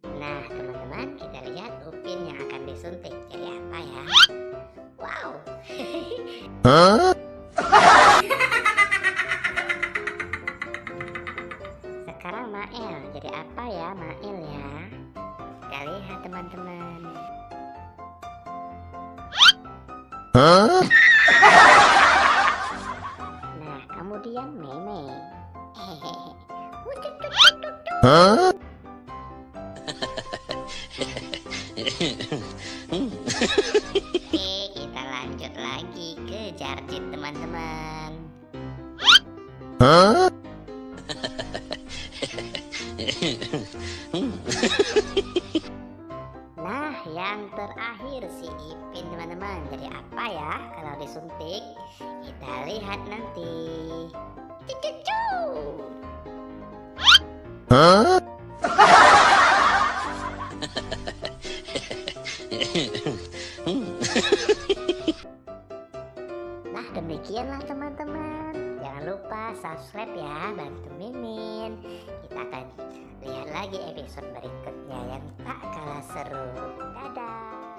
Nah, teman-teman, kita lihat Upin yang akan disuntik jadi apa ya? Wow. Sekarang Mael jadi apa ya Mael ya? Kita lihat teman-teman. Nah, kemudian Meme. Hehehe. Oke, kita lanjut lagi ke Jarjit teman-teman. Nah, yang terakhir si Ipin teman-teman. Jadi apa ya kalau disuntik? Kita lihat nanti. Cucu. Nah, demikianlah teman-teman. Jangan lupa subscribe ya, bantu Mimin. Kita akan lihat lagi episode berikutnya yang tak kalah seru. Dadah.